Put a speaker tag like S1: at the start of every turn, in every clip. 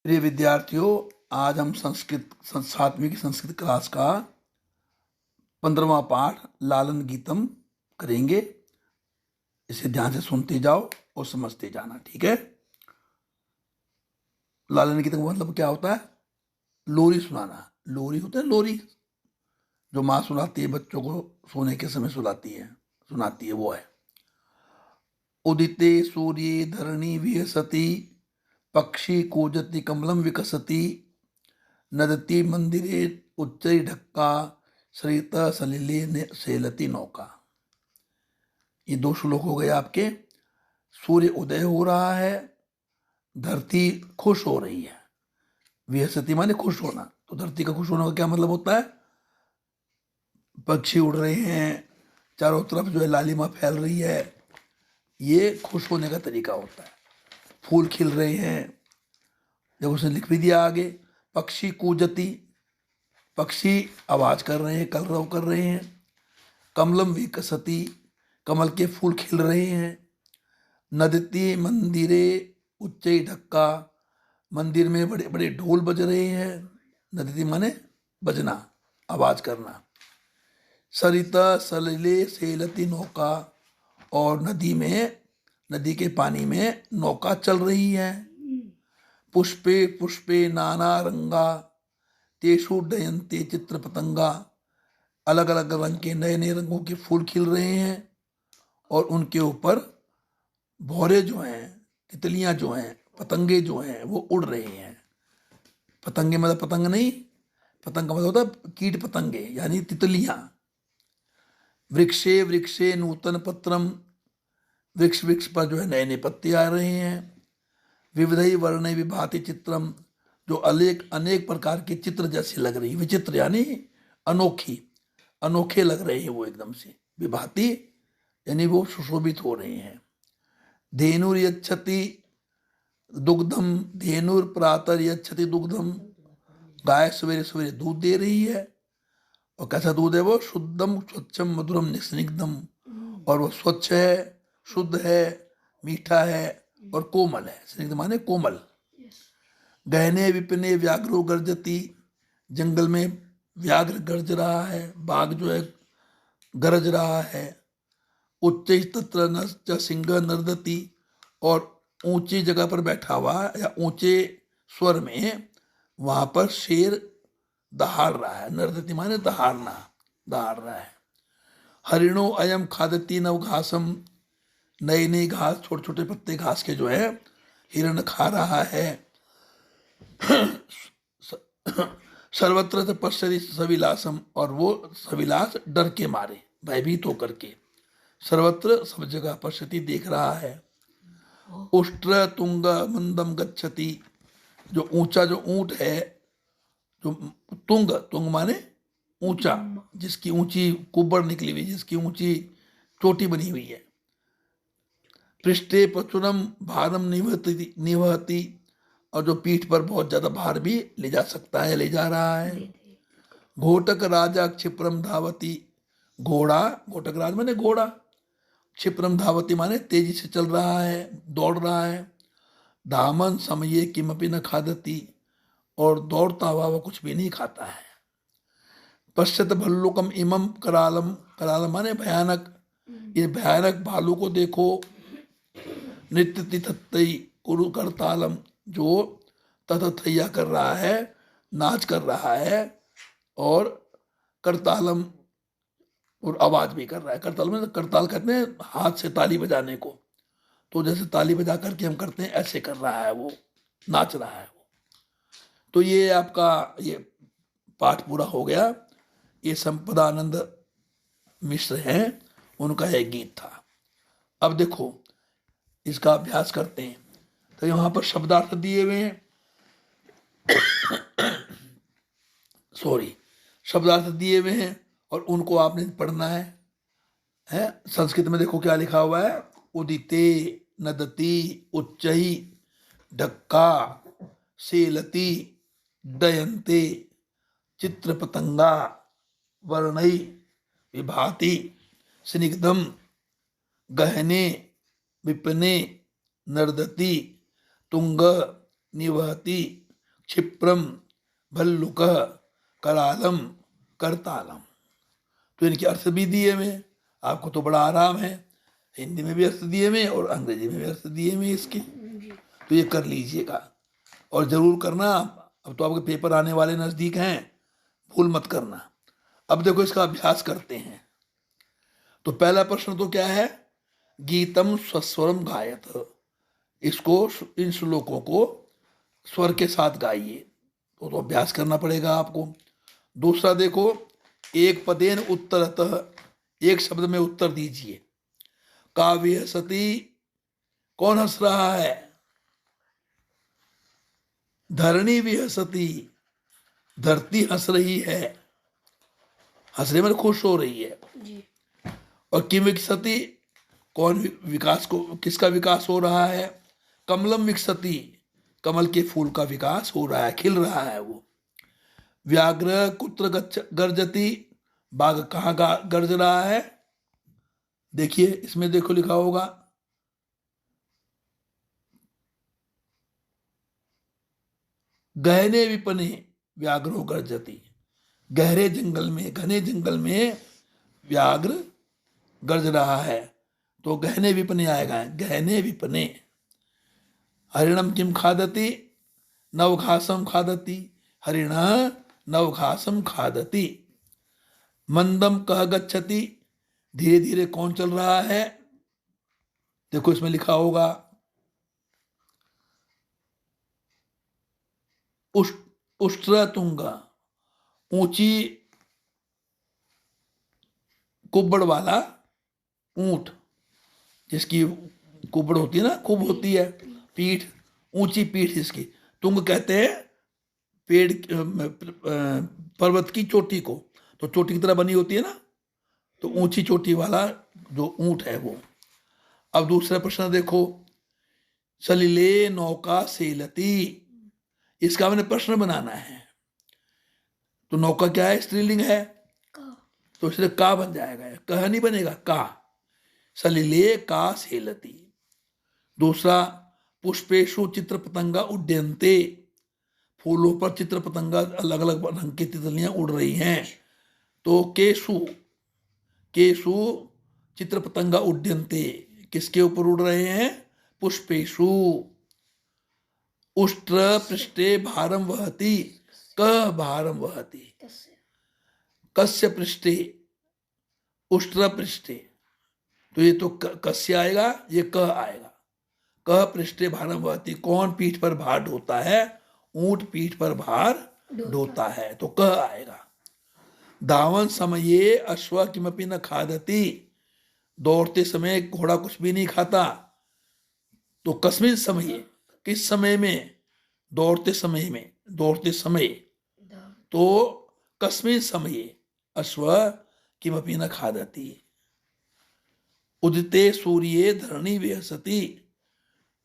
S1: प्रिय विद्यार्थियों, आज हम संस्कृत 7वीं की संस्कृत क्लास का 15वां पाठ लालन गीतम करेंगे। इसे ध्यान से सुनते जाओ और समझते जाना, ठीक है। लालन गीतम का मतलब क्या होता है? लोरी सुनाना। लोरी होता है, लोरी जो माँ सुनाती है बच्चों को, सोने के समय सुनाती है, वो है। उदिते सूर्ये धरणी विहसति, पक्षी कूजति कमलम विकसति, नदती मंदिरे उच्चै ढक्का, सरित सलिले ने सेलती नौका। ये 2 श्लोक हो गए आपके। सूर्य उदय हो रहा है, धरती खुश हो रही है। विहसती माने खुश होना, तो धरती का खुश होने का क्या मतलब होता है? पक्षी उड़ रहे हैं, चारों तरफ जो है लालिमा फैल रही है, ये खुश होने का तरीका होता है। फूल खिल रहे हैं, जब उसने लिख भी दिया आगे, पक्षी कूजती, पक्षी आवाज कर रहे हैं, कलरव कर रहे हैं। कमलम विकसती, कमल के फूल खिल रहे हैं। नदती मंदिरे उच्चई ढक्का, मंदिर में बड़े बड़े ढोल बज रहे हैं। नदती माने बजना, आवाज करना। सरिता सलिले सेलती नौका, और नदी के पानी में नौका चल रही है। पुष्पे पुष्पे नाना रंगा, तेषु डयन्ते चित्र पतंगा, अलग अलग रंग के नए नए रंगों के फूल खिल रहे हैं, और उनके ऊपर भौरे जो हैं, तितलियां जो हैं, पतंगे जो हैं, वो उड़ रहे हैं। पतंगे मतलब पतंग नहीं, पतंग का मतलब होता है कीट पतंगे, यानी तितलियां। वृक्षे वृक्षे नूतन पत्रम, वृक्ष वृक्ष पर जो है नए नए पत्ते आ रहे हैं। विविधई वर्ण विभाति चित्रम, जो अनेक अनेक प्रकार के चित्र जैसी लग रही, विचित्र यानी अनोखी, अनोखे लग रहे हैं वो एकदम से। विभाति यानी वो सुशोभित हो रहे हैं। धेनुर यच्छति दुग्धम, धेनुर प्रातर यच्छति दुग्धम, गाय सवेरे सवेरे दूध दे रही है। और कैसा दूध है वो? शुद्धम स्वच्छम मधुरम निस्निग्धम, और वो स्वच्छ है, शुद्ध है, मीठा है और कोमल है। स्निग्ध माने कोमल। गहने विपिने व्याघ्रो गर्जती, जंगल में व्याघ्र गर्ज रहा है, बाघ जो है गरज रहा है। उच्च तत्र न सिंह नर्दती, और ऊंची जगह पर बैठा हुआ या ऊंचे स्वर में वहां पर शेर दहाड़ रहा है। नर्दती माने दहाड़ना, दहाड़ रहा है। हरिणो अयम खादती नव घासम, नई नई घास, छोटे छोटे पत्ते घास के जो है हिरण खा रहा है। सर्वत्र पश्यति सविलासम, और वो सविलास डर के मारे, भयभीत होकर के, सर्वत्र सब जगह पश्यति देख रहा है। उष्ट्र तुंग मंदम गच्छति, जो ऊंचा जो ऊंट है, जो तुंग, तुंग माने ऊंचा, जिसकी ऊंची कुब्बड़ निकली हुई, जिसकी ऊंची चोटी बनी हुई है। पृष्ठे प्रचुरम भारम निवहति, और जो पीठ पर बहुत ज्यादा भार भी ले जा सकता है, ले जा रहा है। घोटक राजा क्षिप्रम धावती, घोड़ा, घोटक राज माने घोड़ा, क्षिप्रम धावती माने तेजी से चल रहा है, दौड़ रहा है। धामन समये किमपि न खादती, और दौड़ता हुआ वो कुछ भी नहीं खाता है। पश्यत भल्लुकम इमम करालम, करालम माने भयानक, ये भयानक भालू को देखो। नृत्य तिथत्तई कुरु करतालम, जो तथथैया कर रहा है, नाच कर रहा है, और करतालम, और आवाज भी कर रहा है। करताल में करताल कहते हैं हाथ से ताली बजाने को, तो जैसे ताली बजा करके हम करते हैं, ऐसे कर रहा है वो, नाच रहा है वो। तो ये आपका ये पाठ पूरा हो गया। ये संपदानंद मिश्र हैं, उनका एक गीत था। अब देखो इसका अभ्यास करते हैं। तो यहां पर शब्दार्थ दिए हुए हैं, शब्दार्थ दिए हुए हैं, और उनको आपने पढ़ना है। संस्कृत में देखो क्या लिखा हुआ है। उदिते नदती उच्चई ढक्का सेलती डयन्ते चित्र पतंगा वर्णई विभाति स्निग्धम गहने विपने नर्दती तुंग निवहति क्षिप्रम, भल्लुक, करालम, करतालम। तो इनके अर्थ भी दिए हुए, आपको तो बड़ा आराम है, हिंदी में भी अर्थ दिए हुए और अंग्रेजी में भी अर्थ दिए हुए इसके, तो ये कर लीजिएगा और ज़रूर करना। अब तो आपके पेपर आने वाले नज़दीक हैं, भूल मत करना। अब देखो इसका अभ्यास करते हैं। तो पहला प्रश्न तो क्या है, गीतम स्वस्वरम गायत, इसको, इन श्लोकों को स्वर के साथ गाइए, तो अभ्यास करना पड़ेगा आपको। दूसरा देखो, एक पदेन उत्तरतः, एक शब्द में उत्तर दीजिए। काव्य सती, कौन हंस रहा है? धरणी भी हंसती, धरती हंस रही है, हंसने में खुश हो रही है जी। और किम विकसती, कौन विकास को, किसका विकास हो रहा है? कमलम विकसती, कमल के फूल का विकास हो रहा है, खिल रहा है वो। व्याघ्र कुत्र गर्जती, बाघ कहाँ गर्ज रहा है? देखिए इसमें देखो लिखा होगा, गहने विपने व्याघ्रो गर्जती, गहरे जंगल में, घने जंगल में व्याघ्र गर्ज रहा है, तो गहने विपने आएगा, गहने विपने। हरिणम किम खादती, नवघासम खादती, हरिण नवघासम खादती। मंदम कह गच्छति, धीरे धीरे कौन चल रहा है? देखो इसमें लिखा होगा, उष्ट्र तुंगा, ऊंची कुब्बड़ वाला ऊंट, जिसकी कुब्बड़ होती है ना, कुब होती है, पीठ, ऊंची पीठ इसकी। तुंग कहते हैं पेड़, पर्वत की चोटी को, तो चोटी की तरह बनी होती है ना, तो ऊंची चोटी वाला जो ऊंट है वो। अब दूसरा प्रश्न देखो, सलिले नौका सेलती, इसका मैंने प्रश्न बनाना है। तो नौका क्या है? स्त्रीलिंग है, तो इसलिए का बन जाएगा, कह नहीं बनेगा, का। सलिले का सेलती। दूसरा, पुष्पेशु चित्र पतंगा उड्डयन्ते, फूलों पर चित्र पतंगा, अलग अलग रंग की तितलियां उड़ रही हैं, तो केशु, केशु चित्र पतंगा उड्डयन्ते, किसके ऊपर उड़ रहे हैं? पुष्पेशु। उष्ट्र पृष्ठे भारम वहति, क भारम वहति, कस्य पृष्ठे, उष्ट्र पृष्ठे, तो ये तो कस्य आएगा, ये क आएगा। क पृष्ठे भारम वहति, कौन पीठ पर भार ढोता है? ऊंट पीठ पर भार ढोता है, तो क आएगा। धावन समये अश्व किमपि न खादति, दौड़ते समय घोड़ा कुछ भी नहीं खाता, तो कस्मिन समय, किस समय में? दौड़ते समय में, दौड़ते समय, तो कस्मिन समय अश्व किमपि न खादति। उदिते सूर्ये धरणी विहसति,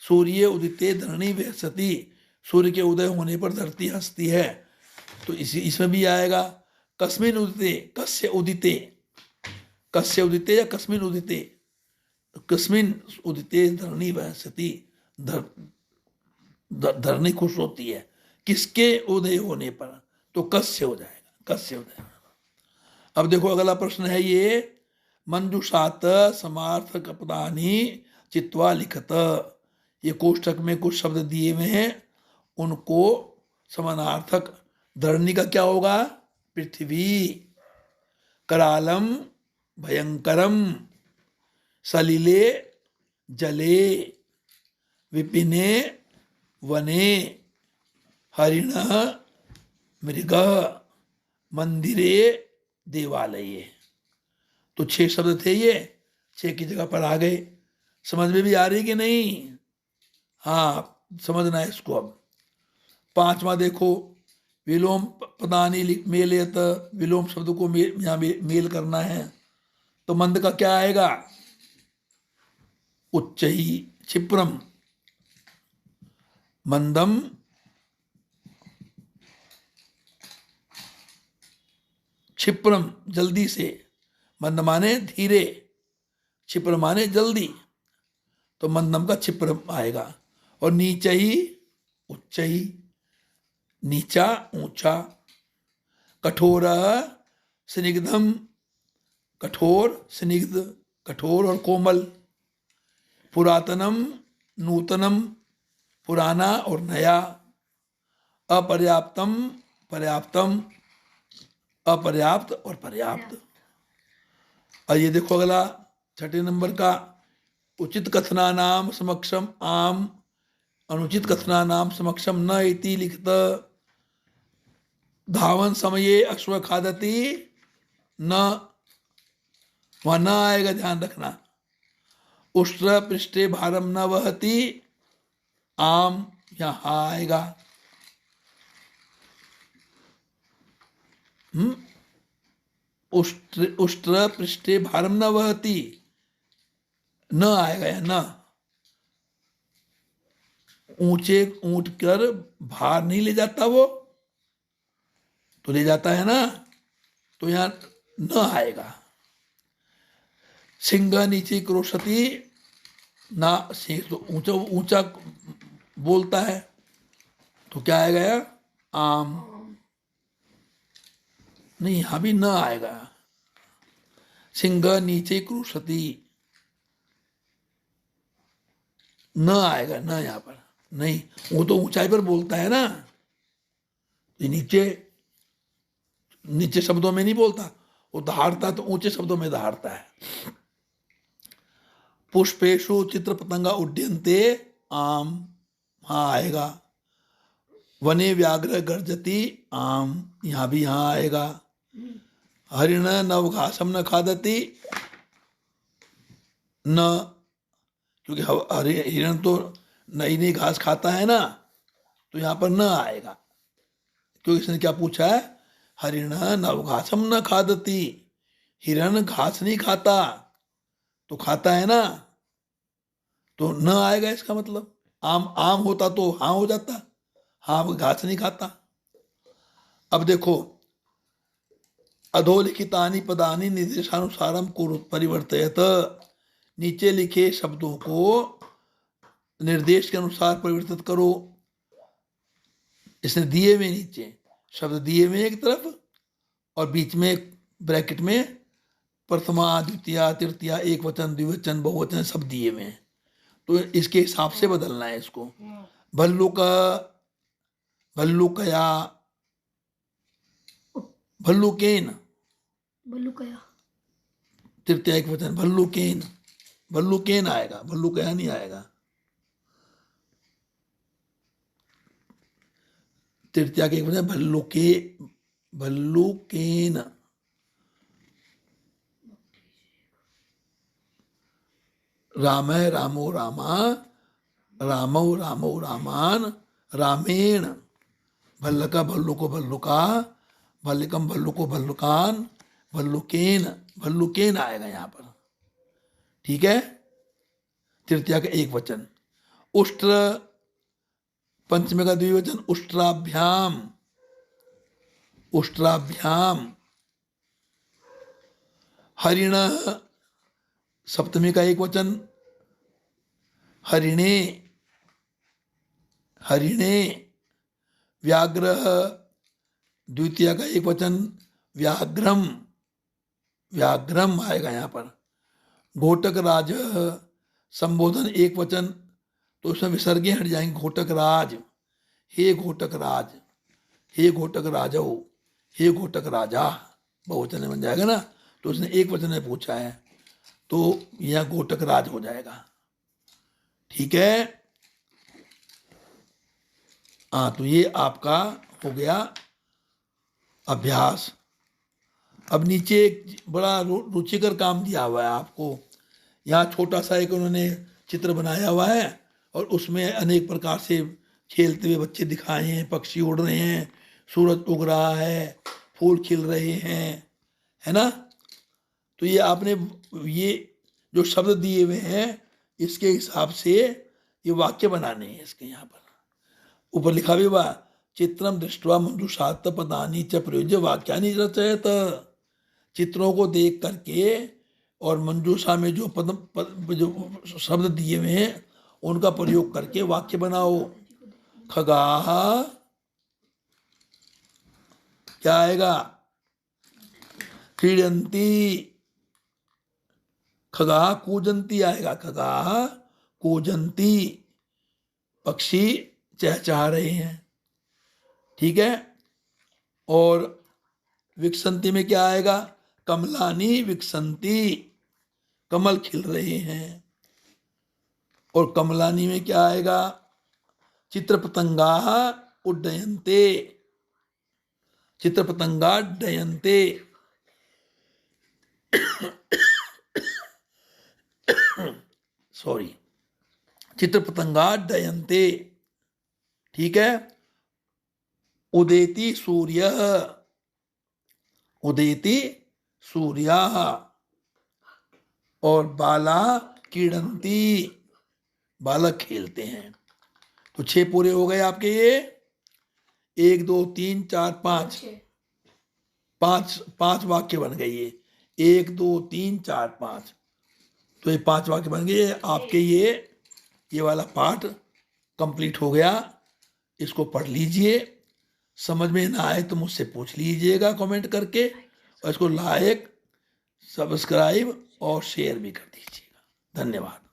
S1: सूर्य उदिते धरणी विहसति, सूर्य के उदय होने पर धरती हंसती है, तो इसमें भी आएगा कस्मिन उदिते, कस्य उदिते, कस्य उदिते या कस्मिन उदिते, कस्मिन उदिते धरणी विहसति, धरणी खुश होती है, किसके उदय होने पर? तो कस्य हो जाएगा, कस्य हो जाएगा। अब देखो अगला प्रश्न है ये, मंजुषात समार्थक पदानी चित्वा लिखत, ये कोष्ठक में कुछ शब्द दिए हुए हैं, उनको समानार्थक, धरणी का क्या होगा? पृथ्वी, करालम भयंकरम, सलिले जले, विपिने वने, हरिण मृग, मंदिरे देवालये। तो 6 शब्द थे ये, 6 की जगह पर आ गए। समझ में भी आ रही कि नहीं? हाँ, समझना है इसको। अब 5वां देखो, विलोम पदानी मेलयत, विलोम शब्द को यहाँ मेल करना है, तो मंद का क्या आएगा? उच्चई क्षिप्रम, मंदम क्षिप्रम, जल्दी से, मंद माने धीरे, क्षिप्र माने जल्दी, तो मंदम का क्षिप्र आएगा। और नीचे ही उच्च ही, नीचा ऊंचा, कठोर स्निग्धम, कठोर स्निग्ध, कठोर और कोमल, पुरातनम नूतनम, पुराना और नया, अपर्याप्तम पर्याप्तम, अपर्याप्त और पर्याप्त। और ये देखो अगला 6 नंबर का, उचित कथनानाम समक्षम आम, अनुचित कथनानाम समक्षम न इति लिखित, धावन समये अश्व खादति न, वहां न आएगा, ध्यान रखना। उष्ट्र पृष्ठे भारम न वहति, आम यहां आएगा। उष्ट्र पृष्ठे भारम न वहति, न आएगा या न, ऊंचे ऊंट कर भार नहीं ले जाता, वो तो ले जाता है ना, तो यहां न आएगा। सिंह नीचे क्रोशति, ना सिंह तो ऊंचा ऊंचा बोलता है, तो क्या आएगा यार, आम। नहीं, यहां भी न आएगा। सिंह नीचे क्रोशति, न आएगा, न यहां पर नहीं, वो तो ऊंचाई पर बोलता है ना, ये नीचे नीचे शब्दों में नहीं बोलता, वो दहाड़ता तो ऊंचे शब्दों में दहाड़ता है। पुष्पेशु चित्र पतंगा उड्यन्ते, आम, हाँ आएगा। वने व्याघ्र गर्जति, आम, यहां भी यहां आएगा। हरिण नवघासम न खादति, न, क्योंकि हिरण तो नई नई घास खाता है ना, तो यहां पर न आएगा, क्योंकि इसने क्या पूछा है, हरिण नवघासम न खादति, हिरण घास नहीं खाता, तो खाता है ना, तो न आएगा। इसका मतलब आम आम होता तो हाँ हो जाता, हाँ घास नहीं खाता। अब देखो, अधोलिखितानि पदानि निर्देशानुसारम कुरु परिवर्तयत, नीचे लिखे शब्दों को निर्देश के अनुसार परिवर्तित करो। इसने दिए में नीचे शब्द दिए में एक तरफ, और बीच में ब्रैकेट में प्रथमा द्वितीय तृतीया, एक वचन द्विवचन बहुवचन सब दिए में, तो इसके हिसाब से बदलना है इसको। भल्लुक, भल्लुकया, भल्लुकेन,
S2: भल्लुकया,
S1: तृतीया एक वचन, भल्लुकेन, भल्लुकेन आएगा, भल्लुकया नहीं आएगा। तृतीया के एक वचन भल्लुके, भल्लुकेन। राम रामो रामा, रामौ रामौ रामान, रामेण। भल्लका भल्लुको भल्लुका, भल्लिकम भल्लुको भल्लुकान, भल्लुकेन, भल्लुकेन आएगा यहां पर, ठीक है। तृतीया का एक वचन। उष्ट्र पंचमी का द्विवचन, उष्ट्राभ्याम, उष्ट्राभ्याम। हरिण सप्तमी का एक वचन, हरिणे, हरिणे। व्याघ्र द्वितीय का एक वचन, व्याघ्रम, व्याघ्रम आएगा यहां पर। घोटक राज संबोधन एक वचन, तो उसमें विसर्गे हट जाएंगे, घोटक राज, हे घोटक राज, हे घोटक राजो, हे घोटक राजा, बहुवचन में बन जाएगा ना, तो उसने एक वचन में पूछा है, तो यह घोटक राज हो जाएगा, ठीक है। हाँ, तो ये आपका हो गया अभ्यास। अब नीचे एक बड़ा रुचिकर काम दिया हुआ है आपको। यहाँ छोटा सा एक उन्होंने चित्र बनाया हुआ है, और उसमें अनेक प्रकार से खेलते हुए बच्चे दिखाए हैं, पक्षी उड़ रहे हैं, सूरज उग रहा है, फूल खिल रहे हैं, है ना। तो ये आपने ये जो शब्द दिए हुए हैं, इसके हिसाब से ये वाक्य बनाने हैं। इसके यहाँ पर ऊपर लिखा भी हुआ, चित्रम दृष्ट्वा मंजुषात पदानि च प्रयोज्य वाक्यानि रचयत। चित्रों को देख करके और मंजूषा में जो जो शब्द दिए हुए हैं उनका प्रयोग करके वाक्य बनाओ। खगाः क्या आएगा? क्रीडंती। खगाः कूजंती आएगा, खगाः कूजंती, पक्षी चहचहा रहे हैं। ठीक है। और विकसंती में क्या आएगा? कमलानी विकसंती, कमल खिल रहे हैं। और कमलानी में क्या आएगा? चित्रपतंगाः उड्डयन्ते, चित्रपतंगा डयन्ते। सॉरी, चित्रपतंगा डयन्ते। ठीक है। उदेति सूर्य, उदेति सूर्याः। और बाला क्रीडन्ति, बालक खेलते हैं। तो 6 पूरे हो गए आपके ये। 1 2 3 4 5, 5 वाक्य बन गए ये। 1 2 3 4 5, तो ये 5 वाक्य बन गए आपके। ये वाला पार्ट कंप्लीट हो गया। इसको पढ़ लीजिए, समझ में ना आए तो मुझसे पूछ लीजिएगा कमेंट करके, और इसको लाइक, सब्सक्राइब और शेयर भी कर दीजिएगा। धन्यवाद।